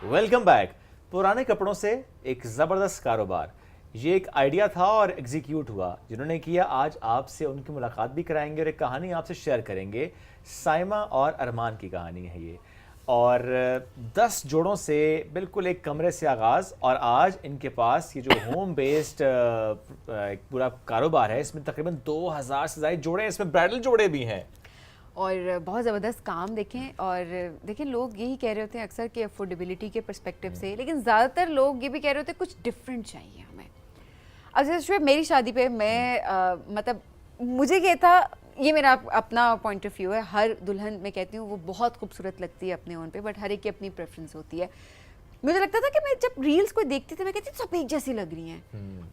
Welcome back. पुराने कपड़ों से एक ज़बरदस्त कारोबार, ये एक आइडिया था और एग्जीक्यूट हुआ। जिन्होंने किया आज आपसे उनकी मुलाकात भी कराएंगे और एक कहानी आपसे शेयर करेंगे। साइमा और अरमान की कहानी है ये, और 10 जोड़ों से बिल्कुल एक कमरे से आगाज़, और आज इनके पास ये जो होम बेस्ड एक पूरा कारोबार है, इसमें तकरीबन 2000 से ज़्यादा जोड़े हैं, इसमें ब्राइडल जोड़े भी हैं और बहुत ज़बरदस्त काम देखें। और देखें, लोग यही कह रहे होते हैं अक्सर कि अफोर्डेबिलिटी के पर्सपेक्टिव से, लेकिन ज़्यादातर लोग ये भी कह रहे होते हैं कुछ डिफरेंट चाहिए हमें। अब जैसे मेरी शादी पे मैं मतलब मुझे ये था, ये मेरा अपना पॉइंट ऑफ व्यू है। हर दुल्हन मैं कहती हूँ वो बहुत खूबसूरत लगती है अपने ओन पे, बट हर एक की अपनी प्रेफरेंस होती है। मुझे लगता था कि मैं जब रील्स को देखती थी मैं कहती थी सब एक जैसी लग रही हैं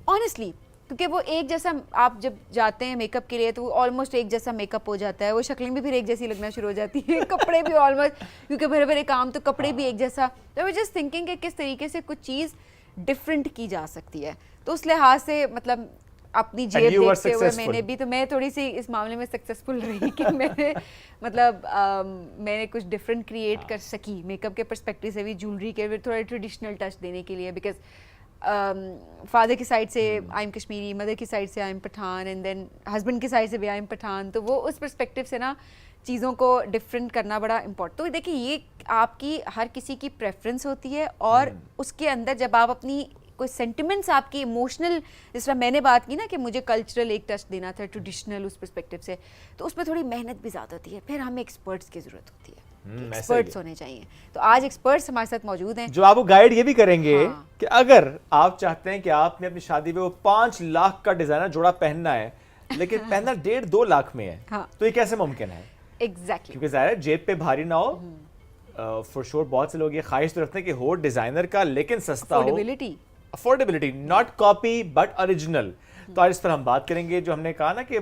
ऑनेस्टली, क्योंकि वो एक जैसा, आप जब जाते हैं मेकअप के लिए तो वो ऑलमोस्ट एक जैसा मेकअप हो जाता है, वो शक्लें भी फिर एक जैसी लगना शुरू हो जाती है, कपड़े भी ऑलमोस्ट, क्योंकि भरे भरे काम तो कपड़े भी एक जैसा। तो आई जस्ट थिंकिंग कि किस तरीके से कुछ चीज़ डिफरेंट की जा सकती है। तो उस लिहाज से मतलब अपनी जेब देखते हुए मैंने भी, तो मैं थोड़ी सी इस मामले में सक्सेसफुल रही कि मैंने मतलब मैंने कुछ डिफरेंट क्रिएट कर सकी मेकअप के पर्सपेक्टिव से भी, ज्वेलरी के भी थोड़ा ट्रेडिशनल टच देने के लिए। बिकॉज फादर की साइड से आई एम कश्मीरी, मदर की साइड से I am Pathan, and then husband की साइड से भी आई एम पठान। तो वो उस पर्सपेक्टिव से ना चीज़ों को डिफरेंट करना बड़ा इम्पोर्टेंट। तो देखिए, ये आपकी हर किसी की प्रेफरेंस होती है, और उसके अंदर जब आप अपनी कोई सेंटिमेंट्स, आपकी इमोशनल, जिस तरह मैंने बात की ना कि मुझे कल्चरल एक टच देना था, ट्रेडिशनल उस पर्सपेक्टिव से, तो उसमें थोड़ी मेहनत भी ज़्यादा होती है। फिर हमें एक्सपर्ट्स की ज़रूरत होती है, एक्सपर्ट्स होने चाहिए। तो आज एक्सपर्ट्स हमारे साथ मौजूद हैं जो आपको गाइड ये भी करेंगे कि अगर आप चाहते हैं कि आपने अपनी शादी में वो 5 लाख का डिजाइनर जोड़ा पहनना है, लेकिन पहनना 1.5-2 लाख में है, तो ये कैसे मुमकिन है? एग्जैक्टली, क्योंकि जाहिर है जेब पे भारी ना हो। फॉर श्योर बहुत से लोग ये ख्वाहिश तो रखते हैं कि हो डिजाइनर का लेकिन सस्ता हो। Affordability, not copy but original. तो आज इस पर हम बात करेंगे। जो हमने कहा ना कि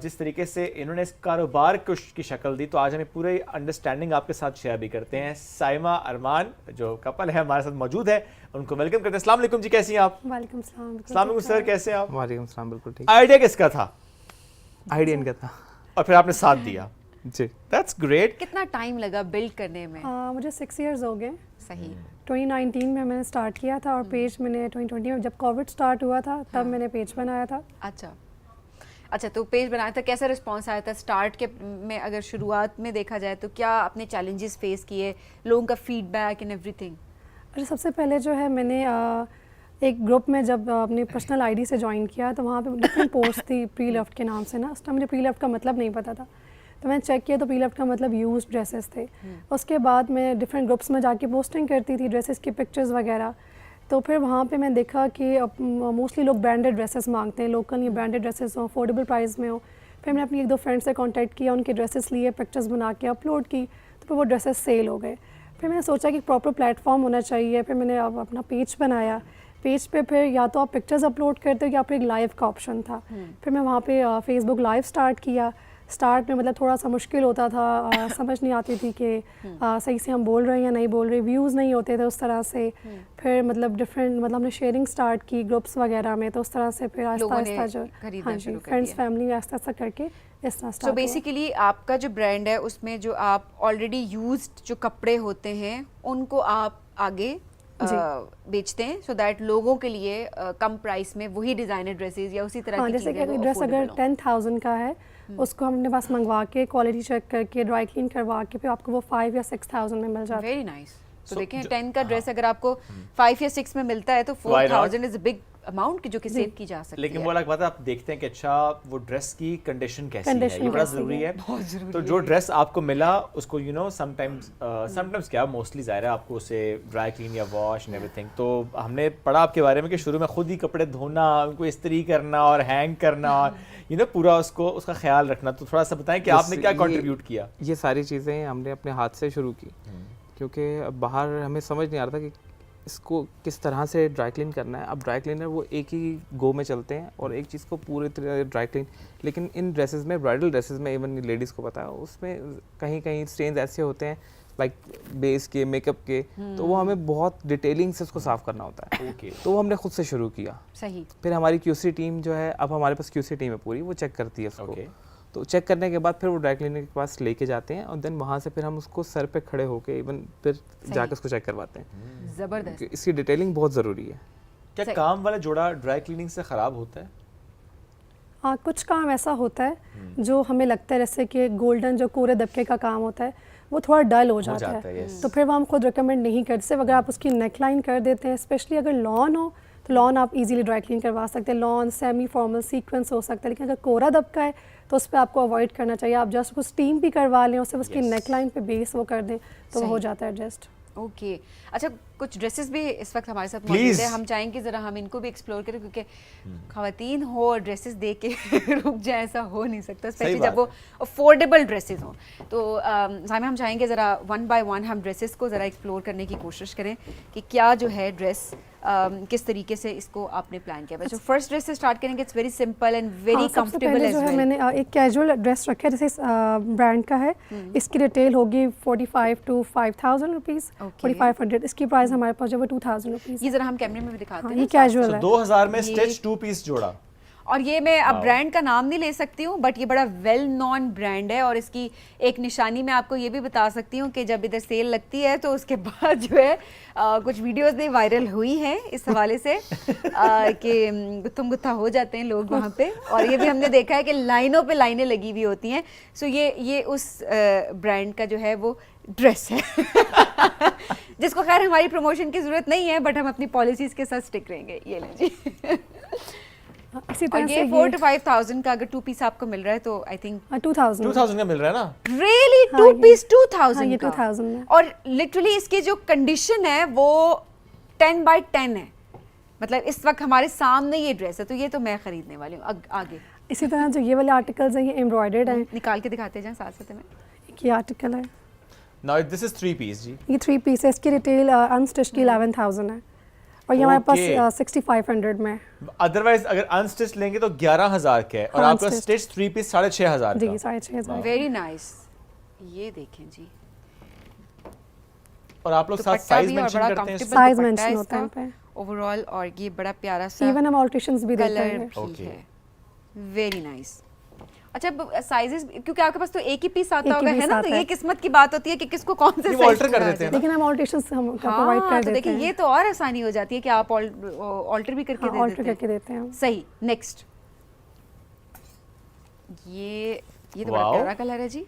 जिस तरीके से इन्होंने इस कारोबार की शक्ल दी, तो आज हमें पूरी अंडरस्टैंडिंग आपके साथ शेयर भी करते हैं। साइमा अरमान जो कपल है हमारे साथ मौजूद है, उनको वेलकम करते हैं। अस्सलाम वालेकुम जी, कैसी हैं आप? वालेकुम सलाम। अस्सलाम वालेकुम सर, कैसे हैं आप? वालेकुम सलाम, बिल्कुल ठीक। आइडिया किसका था? आइडिया इनका था और फिर आपने साथ दिया जी। That's great. कितना टाइम लगा बिल्ड करने में? मुझे 6 इयर्स हो गए। सही। 2019 में मैंने स्टार्ट किया था, और पेज मैंने 2020 में जब कोविड स्टार्ट हुआ था तब मैंने पेज बनाया था। अच्छा, तो पेज बनाया था, कैसा रिस्पांस आया था स्टार्ट के में? अगर शुरुआत में देखा जाए तो क्या आपने चैलेंजेस फेस किए, लोगों का फीडबैक एंड एवरीथिंग? अच्छा, सबसे पहले जो है मैंने एक ग्रुप में जब अपनी पर्सनल आईडी से ज्वाइन किया तो वहाँ पे डिफरेंट पोस्ट थी प्री लव्ड के नाम से ना। उस टाइम मुझे प्री लव्ड का मतलब नहीं पता था, तो मैंने चेक किया तो प्री लव्ड का मतलब यूज्ड ड्रेसेस थे। उसके बाद मैं डिफरेंट ग्रुप्स में जाके पोस्टिंग करती थी ड्रेसेस की पिक्चर्स वगैरह। तो फिर वहाँ पे मैंने देखा कि मोस्टली लोग ब्रांडेड ड्रेसेस मांगते हैं, लोकल ये ब्रांडेड ड्रेसेस हो, अफोर्डेबल प्राइस में हो। फिर मैंने अपनी 1-2 फ्रेंड से कांटेक्ट किया, उनके ड्रेसेस लिए, पिक्चर्स बना के अपलोड की, तो फिर वो ड्रेसेस सेल हो गए। फिर मैंने सोचा कि प्रॉपर प्लेटफॉर्म होना चाहिए। फिर मैंने अब अपना पेज बनाया। पेज पे फिर या तो आप पिक्चर्स अपलोड करते हो या फिर एक लाइव का ऑप्शन था। फिर मैं वहाँ पे फेसबुक लाइव स्टार्ट किया। स्टार्ट में मतलब थोड़ा सा मुश्किल होता था, समझ नहीं आती थी कि सही से हम बोल रहे हैं या नहीं बोल रहे, व्यूज़ नहीं होते थे उस तरह से। फिर मतलब डिफरेंट, मतलब हमने शेयरिंग स्टार्ट की ग्रुप्स वगैरह में, तो उस तरह से फिर आहिस्ता आहिस्ता जो हाँ जी फ्रेंड्स फैमिली आहिस्ता आहिस्ता करके इस तरह स्टार्ट। सो बेसिकली आपका जो ब्रांड है उसमें जो आप ऑलरेडी यूज्ड जो कपड़े होते हैं उनको आप आगे बेचते हैं, सो दैट लोगों के लिए कम प्राइस में वही डिजाइनर ड्रेसेस या उसी तरह की जैसे कि ड्रेस अगर 10,000 का है, उसको हमने पास मंगवा के क्वालिटी चेक करके ड्राई क्लीन करवा के फिर आपको वो 5 या 6,000 में मिल जाता है। Very nice. तो देखें 10 का ड्रेस अगर आपको 5 या 6 में मिलता है तो 4,000 इज अ बिग अमाउंट की जो कि सेव की जा सकती है। लेकिन वो अलग बात है, आप देखते हैं कि अच्छा वो ड्रेस की कंडीशन कैसी है, ये बड़ा जरूरी है। तो जो ड्रेस आपको मिला उसको समटाइम्स क्या मोस्टली ज़ाहिर है आपको उसे ड्राई क्लीन या वॉश एंड एवरीथिंग। तो हमने पढ़ा आपके बारे में कि शुरू में खुद ही कपड़े धोना, उनको इस्त्री करना और हैंग करना, पूरा उसका ख्याल रखना। तो थोड़ा सा बताएं कि आपने क्या कंट्रीब्यूट किया? ये सारी चीज़ें हमने अपने हाथ से शुरू की, क्योंकि बाहर हमें समझ नहीं आ रहा था कि इसको किस तरह से ड्राई क्लीन करना है। अब ड्राई क्लीनर वो एक ही गो में चलते हैं और एक चीज़ को पूरी तरह ड्राई क्लीन, लेकिन इन ड्रेसेस में, ब्राइडल ड्रेसेस में, इवन लेडीज़ को पता है उसमें कहीं कहीं स्टेन्स ऐसे होते हैं लाइक बेस के, मेकअप के, तो वो हमें बहुत डिटेलिंग से उसको साफ़ करना होता है। तो वो हमने खुद से शुरू किया। सही। फिर हमारी क्यूसी टीम जो है, अब हमारे पास क्यूसी टीम है पूरी, वो चेक करती है उसको। तो चेक करने के बाद फिर वो ड्राई क्लीनर के पास लेके जाते हैं और देन वहाँ से फिर हम उसको सर पे खड़े होके इवन फिर जाके उसको चेक करवाते हैं। जबरदस्त। क्योंकि इसकी डिटेलिंग बहुत ज़रूरी है। क्या सही। काम वाला जोड़ा ड्राई क्लीनिंग से ख़राब होता है? हाँ, कुछ काम ऐसा होता है जो हमें लगता है जैसे कि गोल्डन जो कोरे दबके का काम होता है वो थोड़ा डल हो जाता है, yes। तो फिर वो हम खुद रिकमेंड नहीं करते। सिर्फ अगर आप उसकी नेकलाइन कर देते हैं, स्पेशली अगर लॉन हो तो लॉन आप इजीली ड्राई क्लीन करवा सकते हैं। लॉन सेमी फॉर्मल सीक्वेंस हो सकता है, लेकिन अगर कोरा दबका है तो उस पर आपको अवॉइड करना चाहिए। आप जस्ट उसको स्टीम भी करवा लें और सिर्फ उसकी Yes। नेकलाइन पे बेस वो कर दें तो वो हो सही। जाता है एडजस्ट। ओके अच्छा, कुछ ड्रेसेस भी इस वक्त हमारे साथ Please। मौजूद है, हम चाहेंगे ज़रा हम इनको भी एक्सप्लोर करें क्योंकि ख़वातीन हो और ड्रेसेस देख के रुक जाए ऐसा हो नहीं सकता, स्पेशली जब वो अफोर्डेबल ड्रेसेस हों। तो साइमा हम चाहेंगे ज़रा वन बाय वन हम ड्रेसेस को ज़रा एक्सप्लोर करने की कोशिश करें कि क्या जो है ड्रेस किस तरीके से इसको आपने प्लान किया। तो फर्स्ट ड्रेस से स्टार्ट करेंगे, it's very simple and very सबसे कंफर्टेबल पहले एज जो है वेल। मैंने एक कैजुअल ड्रेस रखा है, जैसे ब्रांड का है। इसकी रिटेल होगी 45 to 5,000 रुपीज़, Okay। 4500। इसकी प्राइस हमारे पास जो है 2,000 रुपीज़। ये ज़रा हम कैमरे में भी दिखाते हाँ, हैं ये ना। कैजुअल है। 2000 में ये- स्टिच 2 पीस जोड़ा। और ये मैं अब Wow। ब्रांड का नाम नहीं ले सकती हूँ बट ये बड़ा वेल नॉन ब्रांड है और इसकी एक निशानी मैं आपको ये भी बता सकती हूँ कि जब इधर सेल लगती है तो उसके बाद जो है कुछ वीडियोस भी वायरल हुई हैं इस हवाले से कि गुत्थम गुत्था हो जाते हैं लोग वहाँ पे, और ये भी हमने देखा है कि लाइनों पे लाइनें लगी हुई होती हैं। सो ये उस ब्रांड का जो है वो ड्रेस है जिसको खैर हमारी प्रमोशन की जरूरत नहीं है बट हम अपनी पॉलिसीज के साथ स्टिक रहेंगे। ये लें जी। इसी और तरह से ये 4 to 5,000 का अगर 2 पीस आपको मिल रहा है तो आई थिंक 2000 2000 का मिल रहा है ना? रियली हाँ, 2 ये- पीस 2000 हाँ, ये का। 2000 में। और लिटरली इसकी जो कंडीशन है वो 10 by 10 है, मतलब इस वक्त हमारे सामने ये ड्रेस है तो ये तो मैं खरीदने वाली हूँ। आगे इसी तरह जो ये वाले आर्टिकल्स हैं ये एम्ब्रॉयडर्ड हैं। निकाल के दिखाते जाएं साथ साथ में। एक ये आर्टिकल है, नाउ दिस इज 3 पीस जी। ये 3 पीस है। इसकी रिटेल अनस्टिच की 11,000 है और ये हमारे Okay। पास 6500 में। अदरवाइज अगर अनस्टिच लेंगे तो 11000 के है और हाँ, आपका unstitched। स्टिच 3 पीस 6500 जी का। 6,500। Very nice. ये देखें जी, और आप लोग साथ दुपट्टा साइज भी और मेंशन बड़ा करते हैं? comfortable साइज दुपट्टा मेंशन होता है इसका इन पे। ओवरऑल, और ये बड़ा प्यारा सा इवन हम ऑल्ट्रेशंस भी देते कलर हैं। भी Okay। है। Very nice. अच्छा साइजेस क्योंकि आपके पास तो एक ही पीस आता एक ही होगा है piece ना, आता तो है। ये किस्मत की बात होती है कि किसको कौन से ये साइज alter कर देते हैं ना? लेकिन हम ऑल्ट्रेशंस हम प्रोवाइड हाँ, कर तो देते देखिए हैं। ये तो और आसानी हो जाती है कि आप ऑल्टर भी करके हाँ, दे ऑल्टर देते करके देते हैं हैं। हम। सही। नेक्स्ट ये तो बड़ा Wow। प्यारा कलर है जी।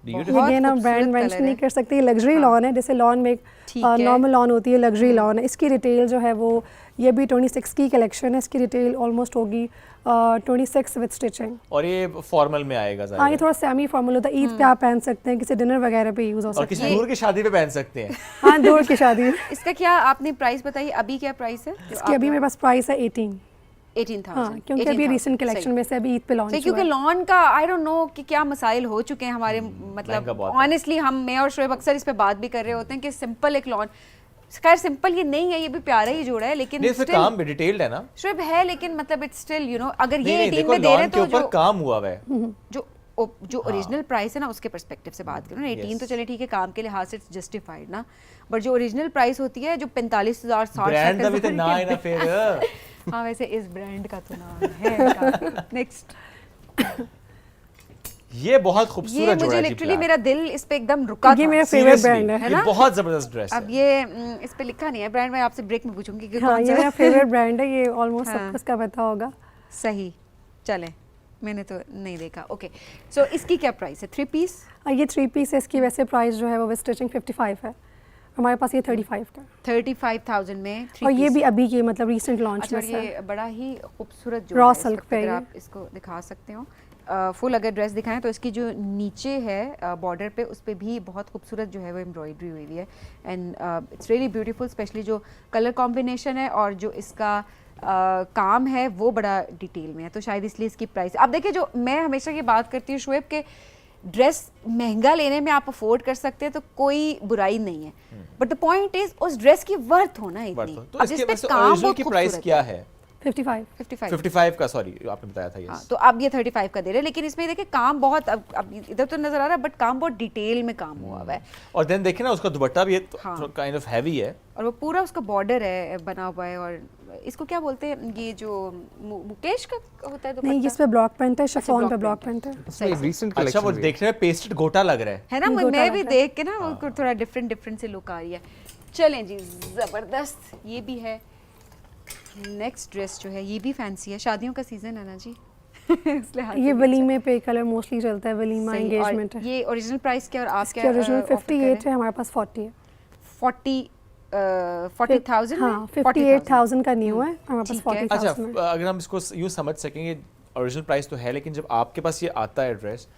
Beautiful। बहुत ये ना खूबसूरत ब्रांड कलर मेंशन है। नहीं कर सकते, ये लग्जरी हाँ। लॉन है। जैसे लॉन में ठीक है। नॉर्मल लॉन होती है, लग्जरी लॉन है। इसकी रिटेल जो है वो ये भी 26 की कलेक्शन है। इसकी रिटेल ऑलमोस्ट होगी 26 विद स्टिचिंग। और ये फॉर्मल में आएगा हाँ, ये ज़ाहिर है। थोड़ा सेमी फॉर्मल होता है। ईद पे आप पहन सकते हैं, किसी डिनर वगैरह पे यूज़ हो और सकता किसी है। दूर की शादी पे पहन सकते हैं। हाँ, दूर की शादी में। इसका क्या आपने प्राइस बताई, अभी क्या प्राइस है? इसकी अभी मेरे पास प्राइस है 18। 18,000। हाँ, क्योंकि अभी रिसेंट कलेक्शन में से अभी ईद पे लॉन्च सही, हुआ क्योंकि है। लॉन का आई डोंट नो कि क्या मसाइल हो चुके हैं हमारे, महंगा मतलब बहुत है। ऑनेस्टली मैं और शोएब अक्सर इस पे बात भी कर रहे होते हैं कि सिंपल एक लॉन, खैर सिंपल ये नहीं है, ये भी प्यारा ही जोड़ा है लेकिन नहीं, इसमें still- काम भी डिटेल्ड है ना? शोएब है लेकिन मतलब इट्स स्टिल यू नो अगर नहीं ये नहीं, 18 देखो में दे रहे लॉन हैं के तो ऊपर जो काम हुआ हुआ है। जो ओरिजिनल प्राइस है ना उसके पर्सपेक्टिव से बात करो ना, 18 तो चले ठीक है काम के लिहाज से जस्टिफाइड ना, बट जो ओरिजिनल प्राइस होती है जो 45,000 ब्रांड ਦਾ ਵੀ ਤੇ ਨਾ ਹੈ ਨਾ ਫਿਰ। हाँ वैसे इस ब्रांड का तो नाम है। नेक्स्ट ये बहुत ये खूबसूरत जोड़ा मुझे है जी लिटरली black। मेरा दिल इस पे एकदम रुका ये था। मेरा फेवरेट Seriously, ब्रांड है। है ये ना? बहुत जबरदस्त ड्रेस अब है। ये इस पे लिखा नहीं है ब्रांड, मैं आपसे ब्रेक में पूछूंगी कि हाँ, कौन ये सा मेरा फेवरेट ब्रांड है। ये ऑलमोस्ट हाँ। सबको इसका पता होगा। सही चले, मैंने तो नहीं देखा। ओके सो इसकी क्या प्राइस है? 3 पीस ये 3 पीस है। इसकी वैसे प्राइस जो है वो स्टिचिंग 55 है, हमारे पास ये 35 का। 35,000 में 3 और ये पीस। भी अभी की मतलब रीसेंट लॉन्च अच्छा, में और से। ये बड़ा ही खूबसूरत जो Raw है इस silk वक्त पे अगर ये। आप इसको दिखा सकते हो फुल अगर ड्रेस दिखाएं तो इसकी जो नीचे है बॉर्डर पे उस पे भी बहुत खूबसूरत जो है वो एम्ब्रॉयडरी हुई हुई है and it's really beautiful, specially जो कलर कॉम्बिनेशन है और जो इसका काम है वो बड़ा डिटेल में है, तो शायद इसलिए इसकी प्राइस। अब देखिए जो मैं हमेशा ये बात करती हूँ शोएब के ड्रेस महंगा लेने में आप अफोर्ड कर सकते हैं तो कोई बुराई नहीं है, बट द पॉइंट इज उस ड्रेस की वर्थ होना इतनी। तो अब इसके जिस पे वैसे काम ओरिजिनल बहुत की प्राइस खूबसूरत क्या है। है? 55। 55। 55 का, सॉरी आपने बताया था। हाँ, यस तो अब ये 35 का दे रहे हैं, लेकिन इसमें देखिए काम बहुत, अब इधर तो नजर आ रहा है बट काम बहुत डिटेल में काम हुआ हुआ है, और देन देखिए ना उसका दुपट्टा भी हाँ। काइंड ऑफ हैवी है। और वो पूरा उसका बॉर्डर है बना हुआ है, और इसको क्या बोलते हैं, ये जो मुकेश का होता है नहीं, दुपट्टा, इस पे ब्लॉक प्रिंट है, शिफॉन block पे ब्लॉक print प्रिंट है। सही से। रीसेंट अच्छा, कलेक्शन वो देखने में पेस्टेड गोटा लग रहा है। है ना, गोटा मैं लग भी रहा है। देख के ना वो थोड़ा डिफरेंट से लुक आ रही है। चलें जी, जबरदस्त, ये भी है। नेक्स्ट ड्रेस जो है ये भी फैंसी है, शादियों का सीजन है ना जी इसलिए हाथ ये से वलीमे पे कलर मोस्टली चलता है, वलीमा सही। एंगेजमेंट और है। ये ओरिजिनल प्राइस क्या, और आप इसकी क्या ओरिजिनल offer कर रहे 58 हैं? है, हमारे पास 40 है। 40,000 हाँ, 58,000 का न्यू है, हमारे पास ठीक है। 40,000 है। अच्छा, अगर हम इसको यूँ समझ सकेंगे, ओरिजिनल प्राइस तो है, लेकिन जब आपके पास ये आता है ड्रेस,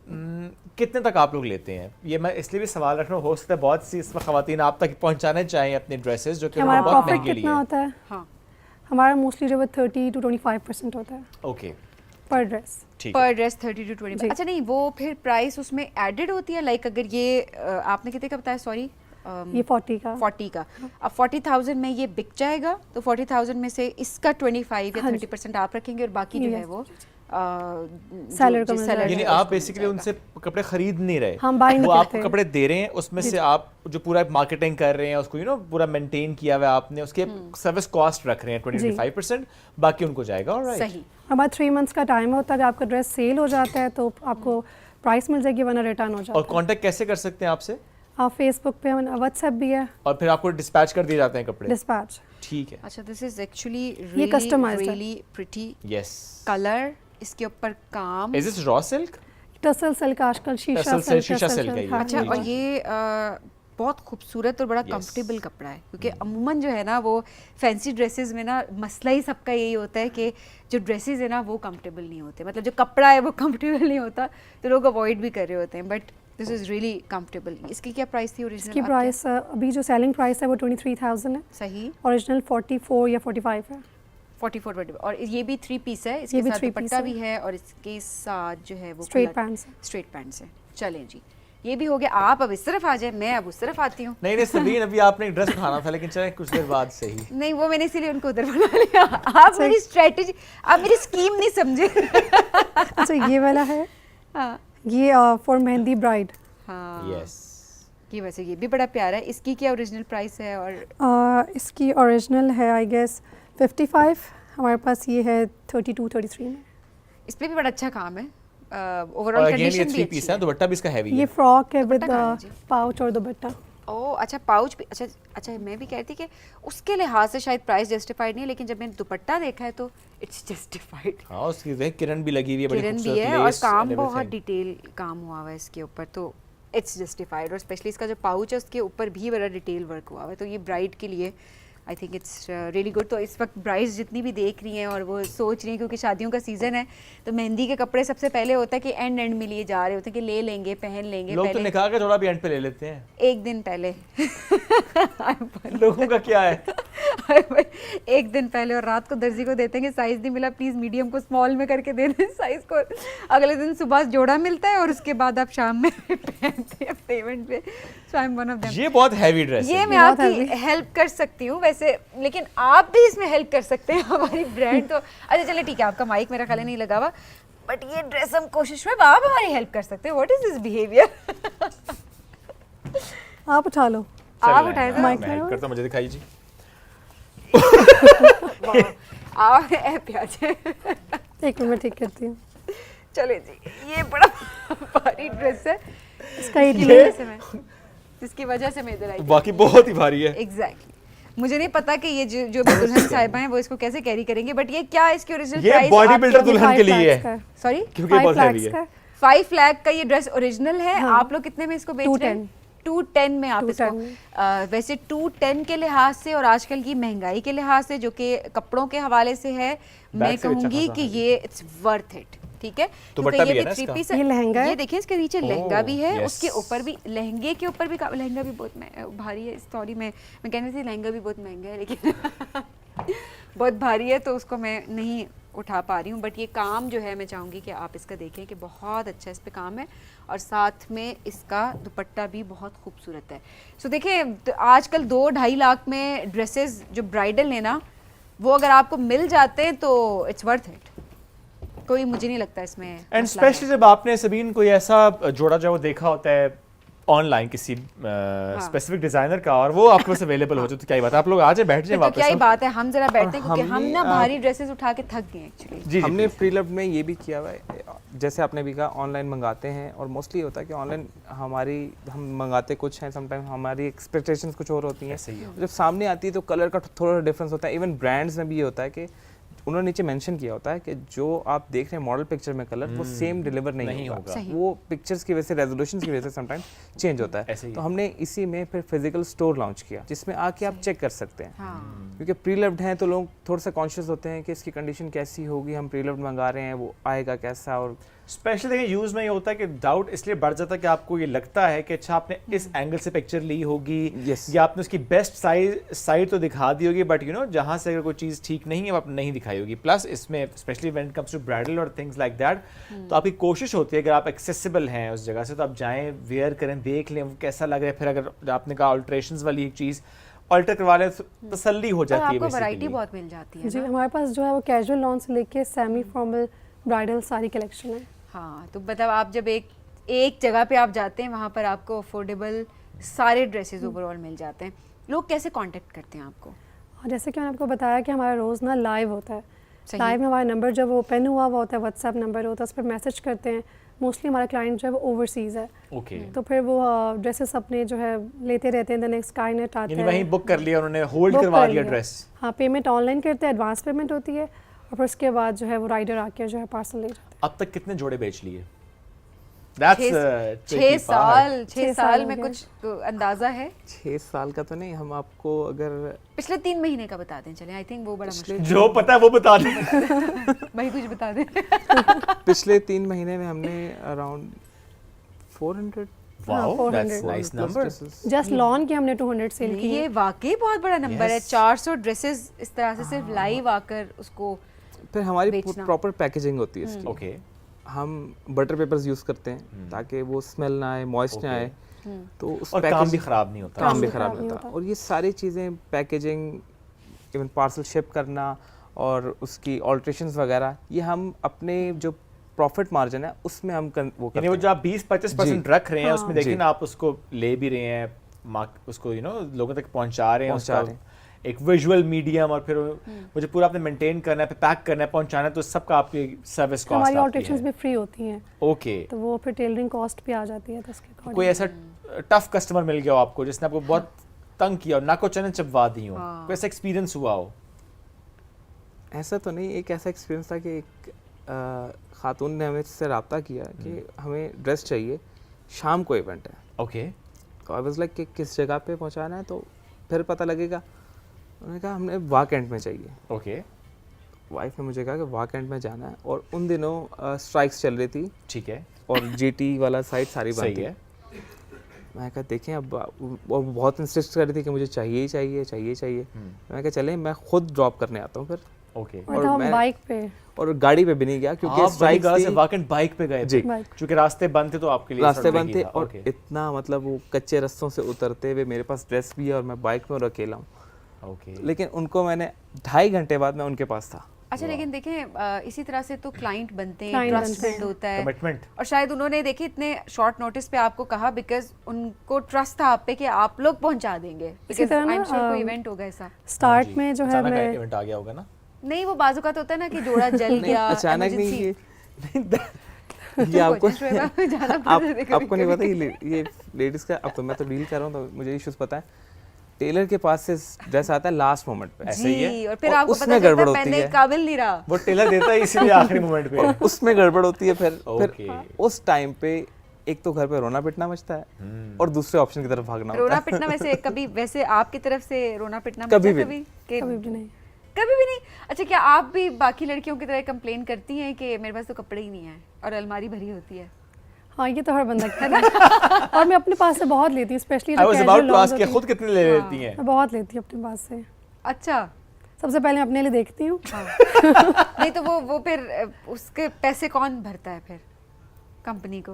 कितने तक आप लोग लेते हैं? ये मैं इसलिए भी सवाल रख रहा हूँ, हो सकता है बहुत सी इसमें खवातीन आप तक पहुँचाना चाहें अपने ड्रेसेस जो कि हमारा उन्होंने बहुत प्रॉफिट महंगे लिए कितना हैं। होता है? हाँ, हमारा मोस्टली जो है 30 to 25% होता है ओके, पर ड्रेस। ठीक है। पर ड्रेस 30 to 25। जी। अच्छा नहीं, वो फिर प्राइस उसमें एडेड होती है, लाइक अगर ये आपने कितने का बताया, सॉरी ये 40 का। 40 का, अब 40,000 में ये बिक जाएगा, तो 40,000 में से इसका 25 या हाँ जी। 30% आप रखेंगे और बाकी जो Yes. है वो Seller को मिल जाएगा। यानी आप बेसिकली उनसे कपड़े खरीद नहीं रहे, हम buy नहीं वो आपको करते। कपड़े दे रहे हैं, उसमें से आप जो पूरा मार्केटिंग कर रहे हैं उसको पूरा मेंटेन किया हुआ है आपने, उसके सर्विस कॉस्ट रख रहे हैं 25%, बाकी उनको जाएगा। ऑलराइट, सही। हमारा 3 मंथ्स का टाइम होता है, अगर आपका ड्रेस सेल हो जाता है तो आपको प्राइस मिल जाएगी, वरना रिटर्न हो और जाता है। कांटेक्ट कैसे कर सकते हैं आपसे? आप फेसबुक पे, व्हाट्सएप भी है, और फिर आपको डिस्पैच कर दिए जाते हैं कपड़े? डिस्पैच। ठीक है, अच्छा, दिस इज एक्चुअली customized है। Really pretty yes. कलर, इसके ऊपर काम। Is this raw silk? Tussle silk, आजकल शीशा टसल सिल्क, शीशा टसल सिल्क है सिल्क, ये। हाँ अच्छा, जी। और ये बहुत खूबसूरत और बड़ा Yes. कंफर्टेबल कपड़ा है, क्योंकि अमूमन जो है ना वो फैंसी ड्रेसेस में ना मसला ही सबका यही होता है कि जो ड्रेसेस है ना वो कंफर्टेबल नहीं होते, मतलब जो कपड़ा है वो कंफर्टेबल नहीं होता, तो लोग अवॉइड भी कर रहे होते हैं, but this is really comfortable. इसकी क्या प्राइस थी ओरिजिनल? इसकी प्राइस अभी जो सेलिंग प्राइस है वो 23,000 है, सही, ओरिजिनल 44 या 45 है। 44, और ये भी 3 पीस है, ये इसके भी साथ 3 piece दुपट्टा है। भी है और इसके साथ जो है वो स्ट्रेट पैंट्स। स्ट्रेट पैंट्स है। चलें जी, ये भी हो गया। आप अब इस तरफ आ जाए, मैं अब उस तरफ आती हूँ। नहीं सबीन, अभी आपने एक ड्रेस उठाना था, लेकिन चले कुछ देर बाद से ही। नहीं, वो मैंने इसीलिए उनको उधर बना लिया। आप मेरी स्ट्रेटजी, आप मेरी स्कीम नहीं समझे। अच्छा, ये वाला है, हाँ ये फॉर मेहंदी ब्राइड। हाँ, यस, ये वैसे ये भी बड़ा प्यारा है। इसकी क्या ओरिजिनल प्राइस है? और इसकी ओरिजिनल है आई गेस 55, हमारे पास ये है 32-33 में। इस पे भी बड़ा अच्छा काम है, और ओवरऑल अगेन ये कंडीशन भी 3 अच्छी पीस है, है। दुपट्टा भी इसका हैवी ये है। फ्रॉक है विद दुपट्टा कहाँ है जी? पाउच और दुपट्टा। ओह अच्छा, पाउच भी। अच्छा अच्छा, मैं भी कह रही थी कि उसके लिहाज से शायद प्राइस जस्टिफाइड नहीं है, लेकिन जब मैंने दुपट्टा देखा है तो इट्स जस्टिफाइड। हाँ, उसकी देख किरण भी लगी हुई है, बड़ी किरण भी खूबसूरत है और लेस काम and बहुत everything। डिटेल काम हुआ हुआ है इसके ऊपर, तो इट्स जस्टिफाइड। और स्पेशली इसका जो पाउच है उसके ऊपर भी बड़ा डिटेल वर्क हुआ हुआ है, तो ये ब्राइड के लिए I think it's really good. तो इस वक्त ब्राइड्स जितनी भी देख रही हैं और वो सोच रही हैं, क्योंकि शादियों का सीज़न है, तो मेहंदी के कपड़े सबसे पहले होता है कि एंड में लिए जा रहे होते हैं कि ले लेंगे, पहन लेंगे। लोग तो पहले निकाह का जोड़ा भी एंड पे ले लेते हैं। एक दिन पहले लोगों का क्या है? एक दिन पहले, और रात को दर्जी को देते हैं कि साइज नहीं मिला, प्लीज मीडियम को स्मॉल में करके दे दें साइज को। अगले दिन सुबह जोड़ा मिलता है और उसके बाद आप शाम में पहनते हैं पेमेंट पे। So I am one of them. ये बहुत हैवी ड्रेस ये है। मैं बहुत आपकी हेल्प कर सकती हूँ वैसे, लेकिन आप भी इसमें हेल्प कर सकते हैं। हमारी ब्रांड तो अच्छा चले ठीक है, आपका माइक मेरा ख्याल है नहीं लगा हुआ, बट ये ड्रेस हम कोशिश में आप हमारी हेल्प कर सकते हैं। What is this behaviour? आप उठा लो। आप उठाए थे? माइक मैं help लगाओ। करता हूं, मुझे दिखाइए जी। आप प्याज एक मिनट ठीक करती हूँ। चले जी, ये बड़ा भारी ड्रेस है इसका ये जिसकी वजह से मैं जिसकी वजह से मैं इधर आई। बाकी बहुत ही भारी है। एग्जैक्टली, मुझे नहीं पता कि ये जो भी दुल्हन साहिबा हैं वो इसको कैसे कैरी करेंगे, बट ये क्या है इसकी ओरिजिनल ये प्राइस? बॉडी बिल्डर दुल्हन 5 के लिए lakhs का है, है। सॉरी, क्योंकि ये 5 बहुत हैवी lakhs है। का 5 लाख का ये ड्रेस ओरिजिनल है। हाँ। आप लोग कितने में इसको बेच रहे हैं? 210 में आप 210 इसको वैसे 210 के लिहाज से और आजकल की महंगाई के लिहाज से, जो कि कपड़ों के हवाले से है, मैं Back से अच्छा कहूंगी खासा कि है। ये इट्स वर्थ इट। ठीक है, दुपट्टा क्योंकि भी है ना थ्री इसका? पीस ये लहंगा है। ये देखिए इसके नीचे लहंगा भी है, yes. उसके ऊपर भी, लहंगे के ऊपर भी लहंगा भी बहुत भारी है। सॉरी, मैं कहने थी लहंगा भी बहुत महंगा है, लेकिन बहुत भारी है तो उसको मैं नहीं उठा पा रही हूँ। बट ये काम जो है मैं चाहूँगी कि आप इसका देखें कि बहुत अच्छा इस पे काम है, और साथ में इसका दुपट्टा भी बहुत खूबसूरत है। सो देखिए, आजकल 2-2.5 लाख में ड्रेसेस जो ब्राइडल है ना, वो अगर आपको मिल जाते हैं तो इट्स वर्थ इट, कोई मुझे नहीं लगता इसमें एंड मसला है। स्पेशली जब आपने सबीन कोई ऐसा जोड़ा जो देखा होता है ऑनलाइन किसी स्पेसिफिक डिजाइनर का और वो आपके पास अवेलेबल हो जाए तो क्या ही बात है, आप लोग आ जाए बैठ जाए फिर तो वापस क्या ही हम। बात है, हम जरा बैठते हैं क्योंकि हम हमने, ना भारी ड्रेसेस उठा के थक गए एक्चुअली। जी जी हमने please। प्री लव्ड में ये भी किया हुआ है, जैसे आपने भी कहा ऑनलाइन मंगाते हैं और मोस्टली होता है कि ऑनलाइन हम मंगाते कुछ हैं, समटाइम हमारी एक्सपेक्टेशंस कुछ और होती हैं, ऐसे ही है। जब सामने आती है तो कलर का थोड़ा डिफरेंस होता है। इवन ब्रांड्स में भी ये होता है कि उन्होंने नीचे मेंशन किया होता है कि जो आप देख रहे हैं मॉडल पिक्चर में कलर वो सेम डिलीवर नहीं नहीं होगा, होगा। सही। वो पिक्चर्स की वजह से रेजोल्यूशन की वजह से समटाइम चेंज होता ऐसे है। ही तो है। हमने इसी में फिर फिजिकल स्टोर लॉन्च किया जिसमें आके आप चेक कर सकते हैं, हाँ क्योंकि प्री लव्ड हैं तो लोग थोड़ा सा कॉन्शियस होते हैं कि इसकी कंडीशन कैसी होगी, हम प्री लव्ड मंगा रहे हैं वो आएगा कैसा। और स्पेशली देखिए यूज में ये होता है कि डाउट इसलिए बढ़ जाता है कि आपको ये लगता है कि अच्छा आपने इस एंगल से पिक्चर ली होगी Yes. या आपने उसकी बेस्ट साइड तो दिखा दी होगी, बट यू नो जहां से अगर कोई चीज़ ठीक नहीं है वो आपने नहीं दिखाई होगी। प्लस इसमें specially when it comes to bridal और थिंग्स लाइक दैट, तो आपकी कोशिश होती है अगर आप एक्सेसिबल हैं उस जगह से तो आप जाएं, वेयर करें, देख लें वो कैसा लग रहा है, फिर अगर आपने कहा अल्ट्रेशंस वाली एक चीज़ ऑल्टर करवा लें तो तसल्ली हो और जाती है आपको वैरायटी basically। बहुत मिल जाती है जी ना। हमारे पास जो है वो कैजुअल लॉन से लेके सेमी फॉर्मल ब्राइडल सारी कलेक्शन है। हाँ तो मतलब आप जब एक जगह पे आप जाते हैं वहाँ पर आपको अफोर्डेबल सारे ड्रेसेस ओवरऑल मिल जाते हैं। लोग कैसे कांटेक्ट करते हैं आपको? और जैसे कि मैंने आपको बताया कि हमारा रोज़ ना लाइव होता है, सही। लाइव में हमारा नंबर जब ओपन हुआ हुआ होता है, व्हाट्सएप नंबर होता है, उस पर मैसेज करते हैं। मोस्टली हमारा क्लाइंट जो है वो ओवरसीज़ है, ओके, तो फिर वो ड्रेसेस अपने जो है लेते रहते हैं। द नेक्स्ट स्काईनेट आता यानी है, वहीं बुक कर लिया उन्होंने, होल्ड book करवा कर लिया लिया। ड्रेस। हाँ पेमेंट ऑनलाइन करते हैं, एडवांस पेमेंट होती है और फिर उसके बाद जो है वो राइडर आके जो है पार्सल ले जाते अब तक कितने जोड़े बेच लिए? That's a tricky छः part. साल छः साल साल हो में गए। कुछ तो अंदाजा है? 6 साल का तो नहीं, हम आपको अगर पिछले 3 महीने का बता दें चले, आई थिंक वो बड़ा मुश्किल जो पता है वो बता दें। भाई कुछ बता दें। पिछले 3 महीने में हमने around 400 Wow, 400 that's nice plus number. dresses। Just lawn के हमने 200 सेल नहीं, की ये है। वाकई बहुत बड़ा नंबर है। Yes. 400 ड्रेसेस इस तरह से सिर्फ लाइव आकर उसको फिर हमारी बेचना। प्रॉपर पैकेजिंग होती है इसकी। Okay. हम बटर पेपर्स यूज करते हैं ताकि वो स्मेल ना आए, मॉइस्ट ना Okay. आए, तो उस और काम packaging- भी खराब नहीं होता। काम भी भी खराब खराब नहीं नहीं होता। होता। और ये सारी चीज़ें पैकेजिंग, इवन पार्सल शिप करना और उसकी ऑल्ट्रेशंस वगैरह, ये हम अपने जो प्रॉफिट मार्जिन है उसमें हम वो करते यानी वो हैं। जो आप 20-25% जी। रख रहे हैं हाँ। उसमें देखिए जी। ना आप उसको ले भी रहे हैं, उसको लोगों तक पहुंचा रहे हैं, पहुंचा उसका रहे एक विजुअल मीडियम, और फिर वो जो पूरा आपने मेंटेन करना है, फिर पैक करना है, पहुंचाना है, तो सबका आपकी सर्विस कॉस्ट हमारी आती ऑल्ट्रेशंस है। भी फ्री होती हैं, ओके, तो वो फिर टेलरिंग कॉस्ट भी आ जाती है, तो उसके according- कोई ऐसा टफ कस्टमर मिल गया हो आपको जिसने आपको बहुत तंग किया और नाको चने चबवा दी हो, हाँ। कोई ऐसा एक्सपीरियंस हुआ हो? ऐसा तो नहीं, एक ऐसा एक्सपीरियंस था कि एक खातून ने हमें से रब्ता किया कि हमें ड्रेस चाहिए, शाम को इवेंट है। ओके, तो आई वाज लाइक कि किस जगह पे पहुंचाना है, तो फिर पता लगेगा। उन्होंने कहा हमने वाक एंड में चाहिए। ओके, वाइफ ने मुझे कहा कि वाक एंड में जाना है, और उन दिनों स्ट्राइक्स चल रही थी ठीक है, और जीटी वाला साइड सारी बंद सही थी। है। मैं कहा देखें, अब वो बहुत इंसिस्ट कर रही थी कि मुझे चाहिए ही चाहिए, चाहिए चाहिए। मैं कहा चलें मैं खुद ड्रॉप करने आता हूँ फिर। ओके, और और तो हम मैं- बाइक पे और गाड़ी पे भी नहीं गया क्योंकि आप स्ट्राइक्स से थी, वाकई बाइक पे गए जी। थे बाइक क्योंकि रास्ते बंद थे, तो आपके लिए रास्ते थोड़ा बंद tricky थे था। और ओके, इतना मतलब वो कच्चे रास्तों से उतरते हुए मेरे पास ड्रेस भी है और मैं बाइक में और अकेला हूँ। ओके, लेकिन उनको मैंने 2.5 घंटे बाद मैं उनके पास था। अच्छा लेकिन देखें इसी तरह से तो क्लाइंट बनते हैं, Client ट्रस्ट बनते हैं। बिल्ड होता है, कमिटमेंट। और शायद उन्होंने देखिए इतने शॉर्ट नोटिस पे आपको कहा बिकॉज उनको ट्रस्ट था आप पे कि आप लोग पहुंचा देंगे, बिकॉज तरह आई एम ना, श्योर कोई इवेंट होगा ऐसा। स्टार्ट में जो है अचानक मैं इवेंट आ गया होगा ना। नहीं वो बाजू का तो होता है ना कि जोड़ा जल गया, अचानक नहीं, emergency। ये आपको कोशिश में जाना पड़ता है कभी आपको नहीं कभी। पता ये लेडीज का, अब तो मैं तो डील कर रहा हूँ तो मुझे इश्यूज पता है। टेलर के पास से ड्रेस आता है लास्ट मोमेंट पे, ऐसे ही है। जी, और फिर और आपको पता उसमें चलता गड़बड़ है होती पहनने है। के काबिल नहीं रहा। वो टेलर देता है इसीलिए आखिरी मोमेंट पे। उसमें गड़बड़ होती है। फिर ओके। उस टाइम पे एक तो घर पे रोना पिटना मचता है और दूसरे ऑप्शन की तरफ भागना होता रोना है। पिटना वैसे आपकी तरफ से रोना पिटना कभी मचा भी कि कभी भी नहीं। कभी भी नहीं। अच्छा क्या आप भी बाकी लड़कियों की तरह कंप्लेन करती हैं कि मेरे पास तो कपड़े ही नहीं है और अलमारी भरी होती है? हाँ ये तो हर बंदा कहता है और मैं अपने पास से बहुत लेती हूँ, specially I was about to ask कि खुद कितने ले लेती हैं? मैं बहुत लेती हूँ अपने पास से। अच्छा सबसे पहले अपने लिए देखती हूँ। नहीं तो वो फिर उसके पैसे कौन भरता है फिर? कंपनी को।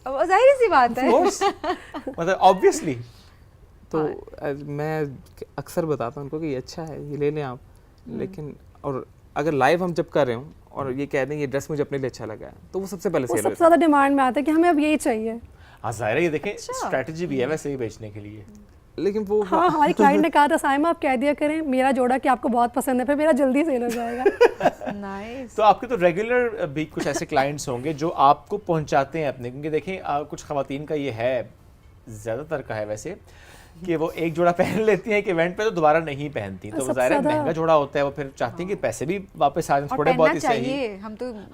अब जाहिर सी बात है। कोर्स, मतलब ऑब्वियसली। तो मैं अक्सर बताता हूँ उनको कि ये अच्छा है, ये ले लें आप, लेकिन और अगर लाइव हम जब कर रहे हो और ये कह दें ये ड्रेस मुझे अपने लिए अच्छा लगा है तो वो सबसे पहले वो सेल सबसे होता है। ज़्यादा डिमांड में आता है कि हमें अब यही चाहिए। हाँ जाहिर है, ये देखें स्ट्रेटजी भी है वैसे ही बेचने के लिए। लेकिन वो हाँ, हमारी क्लाइंट ने कहा था साइमा आप कह दिया करें मेरा जोड़ा कि आपको बहुत पसंद है, फिर मेरा जल्दी सेल हो जाएगा। नाइस। तो आपके तो रेगुलर भी कुछ ऐसे क्लाइंट्स होंगे जो आपको पहुंचाते हैं अपने, क्योंकि देखें कुछ खवातीन का ये है, ज़्यादातर का है वैसे, कि वो एक जोड़ा पहन लेती हैं कि इवेंट पे तो दोबारा नहीं पहनती, तो वो सबसे ज़ाहिर है ज़्यादा- महंगा जोड़ा होता है, वो फिर चाहती हैं कि पैसे भी वापस आ जाएं और थोड़े बहुत पहनना ही सही। चाहिए,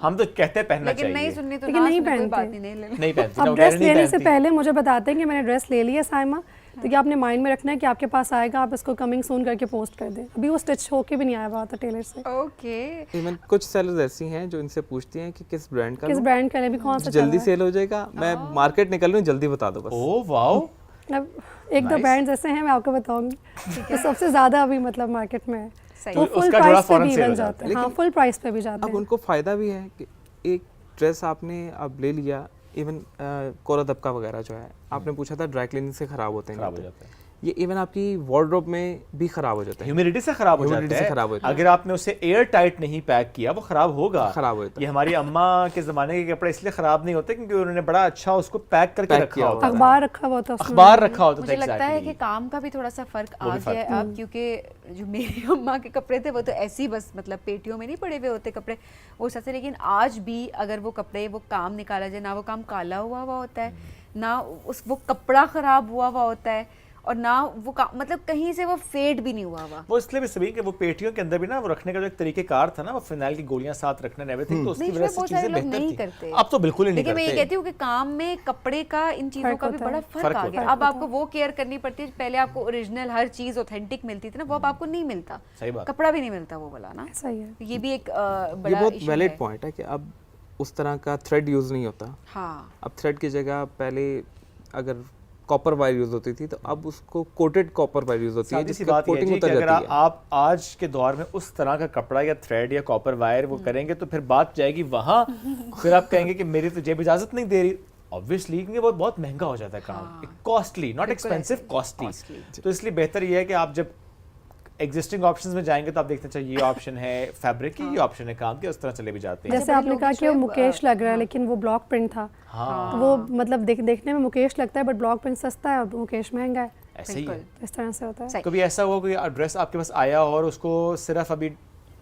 हम तो कहते हैं पहनना लेकिन नहीं चाहिए, सुननी तो लेकिन ना नहीं सुने, कोई पहनते। बात ही नहीं ले ले। नहीं पहनती, अब ना ड्रेस गैर नहीं लेने से पहनती। पहले मुझे बताते हैं कि मैंने ड्रेस ले ली है साइमा, तो कि आपने माइंड में रखना है कि आपके पास आएगा, आप इसको कमिंग सून करके पोस्ट कर दें। अभी वो स्टिच होके भी नहीं आया हुआ था टेलर से। ओके। इवन कुछ सेलर्स ऐसी हैं जो इनसे पूछती हैं कि किस ब्रांड का किस लूं? ब्रांड का भी कौन सा जल्दी चल रहा है? सेल हो जाएगा, मैं मार्केट निकल रही हूँ जल्दी बता दो बस। ओह वाओ, अब एक दो Nice. ब्रांड्स ऐसे हैं मैं आपको बताऊंगी, तो सबसे ज़्यादा अभी मतलब मार्केट में है। सही। वो तो फुल उसका जोड़ा प्राइस पे फौरन भी सेल हो बन जाता जाते है। हैं। हाँ, लेकिन फुल प्राइस पे भी जाते अब हैं। उनको फ़ायदा भी है कि एक ड्रेस आपने अब ले लिया, इवन कोरा दबका वगैरह जो है आपने पूछा था ड्राई क्लीनिंग से ख़राब होते हैं, खराब हो नहीं जाता है, होते। ये इवन आपकी वार्डरोब में भी ख़राब हो जाता है, ह्यूमिडिटी से खराब हो Humidity जाता से है। खराब हो जाता है। अगर आपने उसे एयर टाइट नहीं पैक किया वो खराब होगा। ख़राब हो जाता ये है। हमारी अम्मा के ज़माने के कपड़े इसलिए खराब नहीं होते क्योंकि उन्होंने बड़ा अच्छा उसको पैक करके पैक रखा किया होता था। अखबार रखा हुआ था उसमें। अखबार रखा होता था, मुझे लगता है कि exactly। काम का भी थोड़ा सा फर्क वो आ भी गया है फर्क- अब, क्योंकि जो मेरी अम्मा के कपड़े थे वो तो ऐसी बस मतलब पेटियों में नहीं पड़े हुए होते कपड़े वो सच, लेकिन आज भी अगर वो कपड़े वो काम निकाला जाए ना वो काम काला हुआ होता है, ना वो कपड़ा खराब हुआ होता है, और ना वो मतलब कहीं से वो फेड भी नहीं हुआ। वो इसलिए भी सभी कि वो पेटियों के अंदर भी ना वो रखने का जो एक तरीकेकार था ना, वो फिनाइल की गोलियां साथ रखना एंड एवरीथिंग, तो उसकी नहीं, वजह इसमें से बहुत चीजें सारे लोग बेहतर नहीं थी। करते। अब तो बिल्कुल ही नहीं लेकिन मैं ये करते। कहती हूँ कि काम में कपड़े का इन चीज़ों फर्क का भी होता है। बड़ा फर्क फर्क आ होता गया। है। अब आपको वो केयर करनी पड़ती है, पहले आपको ओरिजिनल हर चीज़ ऑथेंटिक मिलती थी ना, वो अब आपको नहीं मिलता, सही बात। कपड़ा भी नहीं मिलता वो वाला ना। ऐसा ही है। ये भी एक ये बड़ा बहुत issue वैलिड है। पॉइंट है कि अब उस तरह का थ्रेड यूज़ नहीं होता। हाँ, अब थ्रेड की जगह पहले अगर कॉपर वायर यूज़ होती थी तो अब उसको कोटेड कॉपर वायर यूज़ होती है सादी सी जिसका बात ये है कोटिंग जी कि उतर अगर जाती है। आप आज के दौर में उस तरह का कपड़ा या थ्रेड या कॉपर वायर वो करेंगे तो फिर बात जाएगी वहां, फिर आप कहेंगे कि मेरी तो जेब इजाजत नहीं दे रही, ऑब्वियसली, क्योंकि वो बहुत महंगा हो जाता है काम, कॉस्टली, नॉट बिल्कुल एक्सपेंसिव, ऐसे, कॉस्टली। costly। तो इसलिए बेहतर ये है कि आप जब एग्जिस्टिंग ऑप्शंस में जाएंगे तो आप देखते हैं ये ऑप्शन है फैब्रिक की, ये ऑप्शन है काम की, उस तरह चले भी जाते हैं। जैसे बड़े आपने लोग कहा जो कि वो है, मुकेश लग रहा है, लेकिन वो ब्लॉक प्रिंट था। हाँ तो वो मतलब देखने में मुकेश लगता है, बट ब्लॉक प्रिंट सस्ता है और मुकेश महंगा है। ऐसे ही है। बिल्कुल। इस तरह से होता है। सही। कभी ऐसा हुआ कोई ड्रेस आपके पास आया और उसको सिर्फ अभी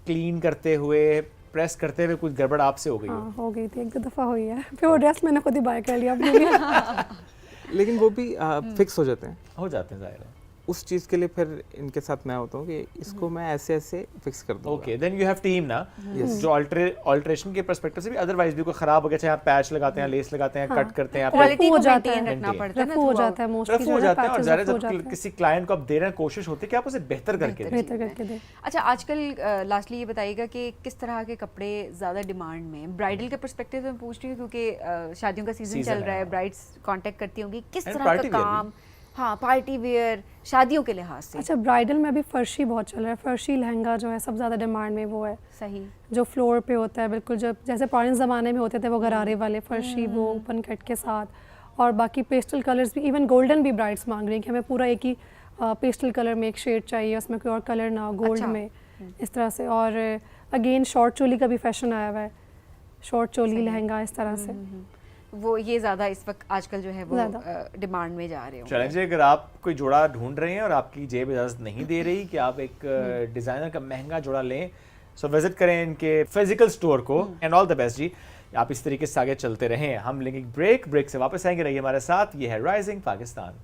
क्लीन करते हुए प्रेस करते हुए कुछ गड़बड़ आपसे हो गई हो? हाँ, हो गई थी, एक दो दफ़ा हुई है। फिर वो ड्रेस मैंने खुद ही बाय कर लिया अपने लिए। लेकिन वो भी फिक्स हो जाते हैं हो जाते हैं जाहिर है। उस चीज़ के लिए। फिर इनके साथ मैं होता हूँ कि इसको मैं ऐसे ऐसे फिक्स कर दूँगा। Okay, then you have team ना, जो ऑल्टरेशन के पर्सपेक्टिव से भी अदरवाइज भी कोई खराब हो गया, चाहे आप पैच लगाते हैं, लेस लगाते हैं, कट करते हैं, आप क्वालिटी रफू को हो जाता मेंटेन है। रखना पड़ता है ना, रफू हो throughout। जाता है मोस्टली, रफ हो जाते हैं, और ज़्यादा हो जब जाता है। किसी क्लाइंट को आप दे रहे हैं, कोशिश होती है कि आप उसे बेहतर करके दें। बेहतर करके दे। अच्छा, आजकल लास्टली ये बताइएगा कि किस तरह के कपड़े ज़्यादा डिमांड में, ब्राइडल के पर्सपेक्टिव से मैं पूछ रही हूँ क्योंकि शादियों का सीजन Season चल रहा है। है, ब्राइड्स कांटेक्ट करती होंगी, किस And तरह का party wear भी। काम, हाँ पार्टी वेयर शादियों के लिहाज से। अच्छा, ब्राइडल में अभी फर्शी बहुत चल रहा है। फर्शी लहंगा जो है सब ज़्यादा डिमांड में वो है, सही। जो फ्लोर पे होता है बिल्कुल, जब जैसे पुराने ज़माने में होते थे वो गरारे वाले फर्शी, वो ओपन कट के साथ, और बाकी पेस्टल कलर्स भी, इवन गोल्डन भी ब्राइड्स मांग रही हैं कि हमें पूरा एक ही पेस्टल कलर में एक शेड चाहिए, उसमें कोई और कलर ना हो, गोल्ड अच्छा। में, इस तरह से। और अगेन शॉर्ट चोली का भी फैशन आया हुआ है, शॉर्ट चोली लहंगा इस तरह से। वो ये ज़्यादा इस वक्त आजकल जो है वो ज़्यादा। डिमांड में जा रहे हो। चैलेंज, अगर आप कोई जोड़ा ढूंढ रहे हैं और आपकी जेब इजाजत नहीं दे रही कि आप एक डिजाइनर का महंगा जोड़ा लें, सो विजिट करें इनके फिजिकल स्टोर को। एंड ऑल द बेस्ट जी, आप इस तरीके से आगे चलते रहें। हम लेंगे ब्रेक से वापस आएंगे, रहिए हमारे साथ। ये है राइजिंग पाकिस्तान।